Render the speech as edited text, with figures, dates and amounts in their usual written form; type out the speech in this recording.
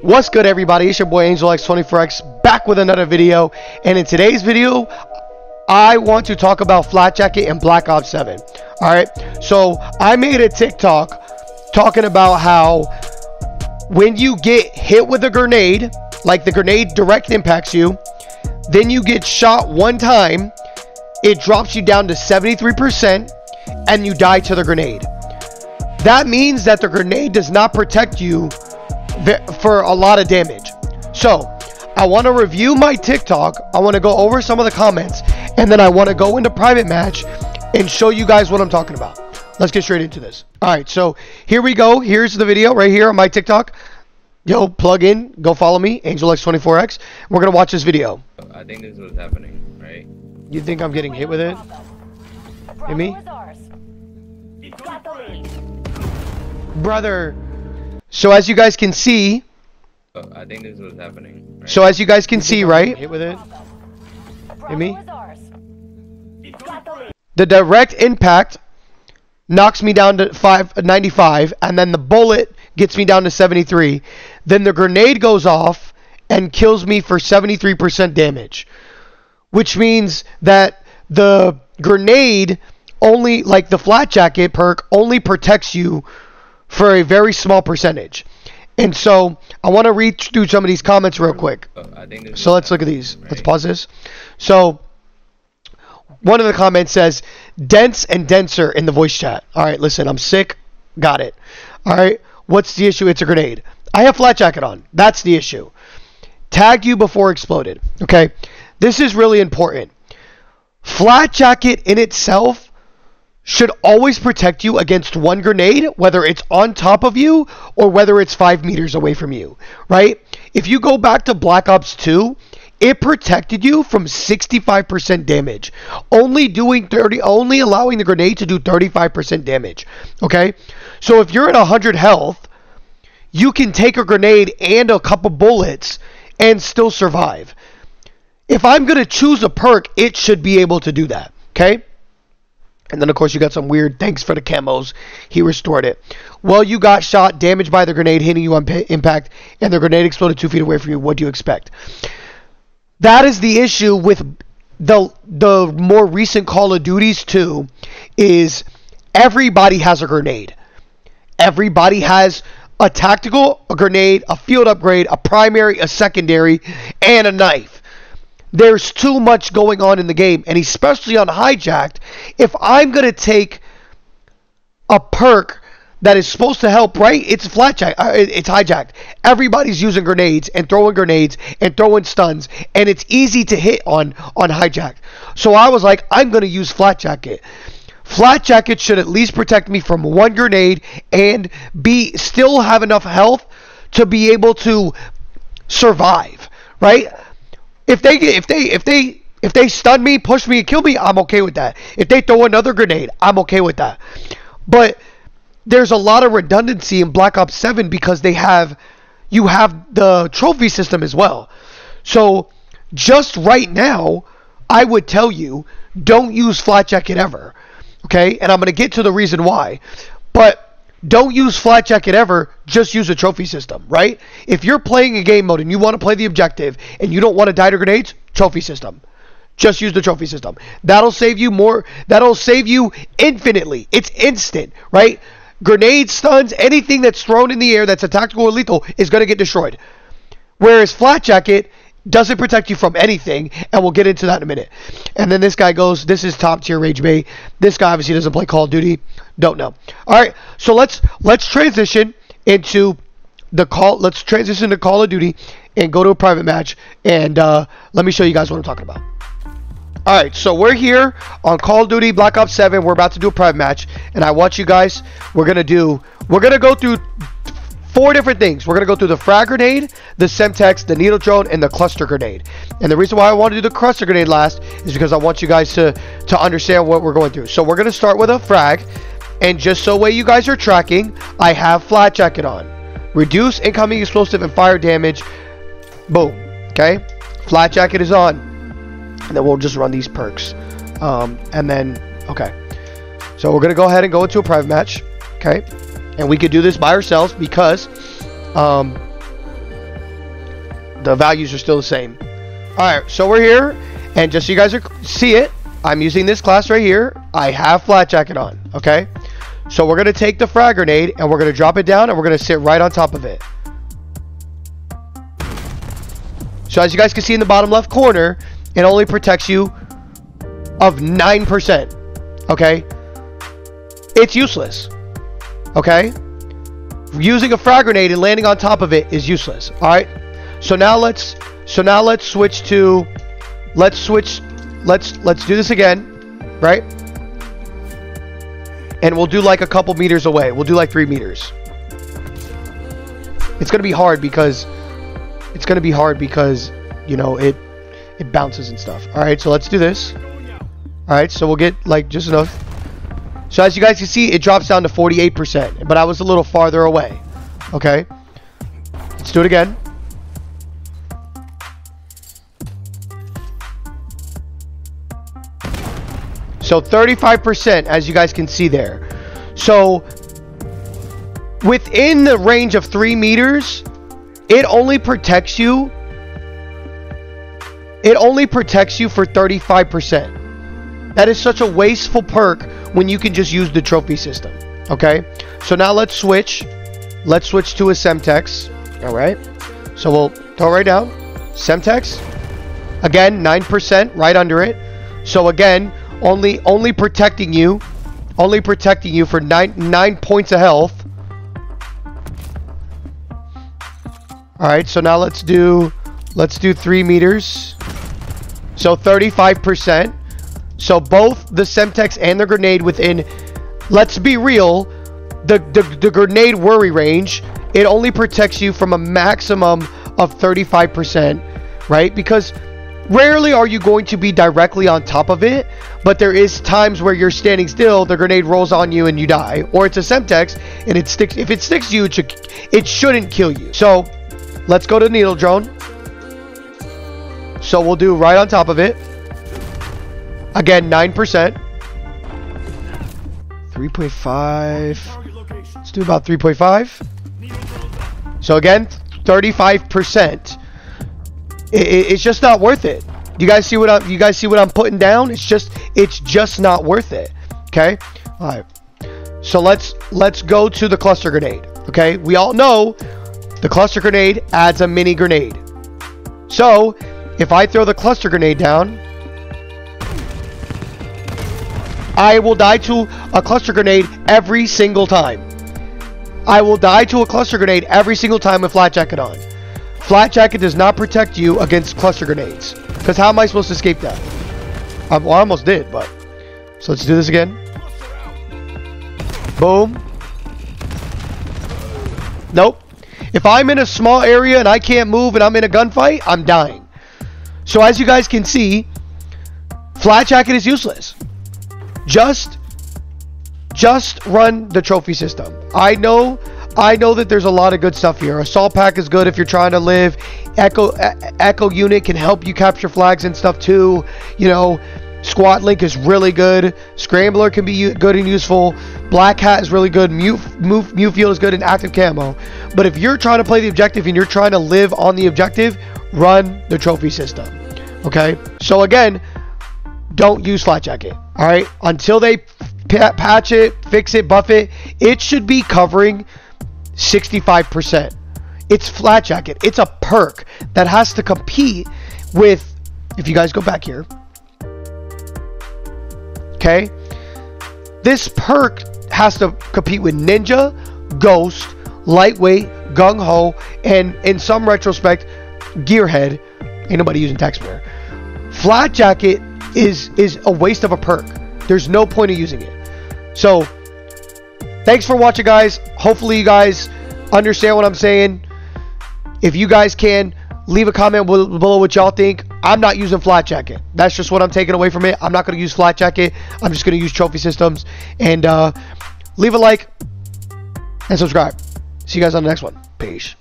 What's good, everybody? It's your boy Angel X24X back with another video, and in today's video I want to talk about Flak Jacket and Black Ops 7. Alright, so I made a TikTok talking about how when you get hit with a grenade, like the grenade direct impacts you, then you get shot one time, it drops you down to 73% and you die to the grenade. That means that the grenade does not protect you for a lot of damage. So I want to review my TikTok. I want to go over some of the comments, and then I want to go into private match and show you guys what I'm talking about. Let's get straight into this. All right, so here we go. Here's the video right here on my TikTok. Yo, plug in, go follow me, Angel X24X. We're gonna watch this video. I think this is what's happening, right? You think I'm getting hit with it? Hit me? Brother. So as you guys can see, I think this is what's happening, right? so as you guys can see, right? Hit with it. Hit me? The direct impact knocks me down to 95, and then the bullet gets me down to 73. Then the grenade goes off and kills me for 73% damage, which means that the grenade only, like the Flak Jacket perk, only protects you for a very small percentage. And so I want to read through some of these comments real quick. So let's look at these. Let's pause this. So one of the comments says, dense and denser in the voice chat. All right, listen, I'm sick. Got it. All right, what's the issue? It's a grenade. I have Flak Jacket on. That's the issue. Tagged you before exploded. Okay, this is really important. Flak Jacket in itself should always protect you against one grenade, whether it's on top of you or whether it's 5 meters away from you, right? If you go back to Black Ops 2, it protected you from 65% damage, only allowing the grenade to do 35% damage, okay? So if you're at 100 health, you can take a grenade and a couple bullets and still survive. If I'm going to choose a perk, it should be able to do that, okay? And then, of course, you got some weird thanks for the camos. He restored it. Well, you got shot, damaged by the grenade, hitting you on impact, and the grenade exploded 2 feet away from you. What do you expect? That is the issue with the more recent Call of Duties too, is everybody has a grenade. Everybody has a tactical, a grenade, a field upgrade, a primary, a secondary, and a knife. There's too much going on in the game, and especially on Hijacked, if I'm going to take a perk that is supposed to help, right? It's Flak Jacket, it's Hijacked. Everybody's using grenades and throwing stuns, and it's easy to hit on Hijacked. So I was like, I'm going to use Flak Jacket. Flak Jacket should at least protect me from one grenade and still have enough health to be able to survive, right? If they stun me, push me, and kill me, I'm okay with that. If they throw another grenade, I'm okay with that. But there's a lot of redundancy in Black Ops 7 because you have the trophy system as well. So just right now, I would tell you, don't use Flak Jacket ever. Okay? And I'm going to get to the reason why. But don't use Flak Jacket ever, just use a trophy system, right? If you're playing a game mode and you want to play the objective and you don't want to die to grenades, trophy system. Just use the trophy system. That'll save you more. That'll save you infinitely. It's instant, right? Grenades, stuns, anything that's thrown in the air that's a tactical or lethal is going to get destroyed. Whereas Flak Jacket doesn't protect you from anything, and we'll get into that in a minute. And then this guy goes, this is top tier rage bait. This guy obviously doesn't play Call of Duty. Don't know. All right, so let's transition into let's transition to Call of Duty and go to a private match, and let me show you guys what I'm talking about. All right, so we're here on Call of Duty Black Ops 7. We're about to do a private match, and I want you guys, we're gonna go through 4 different things. We're going to go through the frag grenade, the Semtex, the needle drone, and the cluster grenade. And the reason why I want to do the cluster grenade last is because I want you guys to understand what we're going through. So we're going to start with a frag. And just so way you guys are tracking, I have Flak Jacket on. Reduce incoming explosive and fire damage. Boom. Okay? Flak Jacket is on. And then we'll just run these perks. And then, okay. So we're going to go ahead and go into a private match. Okay? And we could do this by ourselves because The values are still the same. Alright, so we're here, and just so you guys see it, I'm using this class right here. I have Flat Jacket on, okay? So we're going to take the frag grenade, and we're going to drop it down, and we're going to sit right on top of it. So as you guys can see in the bottom left corner, it only protects you of 9%, okay? It's useless, okay? Using a frag grenade and landing on top of it is useless, alright? So now let's switch to, let's do this again, right? And we'll do like a couple meters away. We'll do like 3 meters. It's gonna be hard because you know it bounces and stuff. All right, so let's do this. All right, so we'll get like just enough. So as you guys can see, it drops down to 48%, but I was a little farther away. Okay, let's do it again. So 35%, as you guys can see there. So within the range of 3 meters, it only protects you. It only protects you for 35%. That is such a wasteful perk when you can just use the trophy system. Okay. So now let's switch. Let's switch to a Semtex. All right. So we'll throw it right down. Semtex. Again, 9% right under it. So again, only protecting you for 9 points of health. All right, so now let's do 3 meters. So 35%. So both the Semtex and the grenade within, let's be real, the grenade worry range, it only protects you from a maximum of 35%, right? Because rarely are you going to be directly on top of it, but there is times where you're standing still, the grenade rolls on you and you die. Or it's a Semtex and it sticks. If it sticks to you, it shouldn't kill you. So let's go to Needle Drone. So we'll do right on top of it. Again, 9%. 3.5. Let's do about 3.5. So again, 35%. It's just not worth it. You guys see what I'm putting down? It's just not worth it. Okay? All right. So let's go to the cluster grenade. Okay? We all know the cluster grenade adds a mini grenade. So, if I throw the cluster grenade down, I will die to a cluster grenade every single time. I will die to a cluster grenade every single time with Flat Jacket on. Flat Jacket does not protect you against cluster grenades. Because how am I supposed to escape that? Well, I almost did, but... So let's do this again. Boom. Nope. If I'm in a small area and I can't move and I'm in a gunfight, I'm dying. So as you guys can see, Flat Jacket is useless. Just run the trophy system. I know that there's a lot of good stuff here. Assault Pack is good if you're trying to live. Echo Unit can help you capture flags and stuff too. You know, Squat Link is really good. Scrambler can be good and useful. Black Hat is really good. Mute Field is good in active camo. But if you're trying to play the objective and you're trying to live on the objective, run the trophy system. Okay? So again, don't use Flat Jacket. Alright? Until they patch it, fix it, buff it, it should be covering 65%. It's Flat Jacket. It's a perk that has to compete with, if you guys go back here, okay, this perk has to compete with Ninja, Ghost, Lightweight, Gung Ho, and in some retrospect, Gearhead. Ain't nobody using Taxpayer. Flat Jacket is a waste of a perk. There's no point of using it. So thanks for watching, guys. Hopefully you guys understand what I'm saying. If you guys can, leave a comment below what y'all think. I'm not using Flat Jacket. That's just what I'm taking away from it. I'm not going to use Flat Jacket. I'm just going to use trophy systems. And leave a like and subscribe. See you guys on the next one. Peace.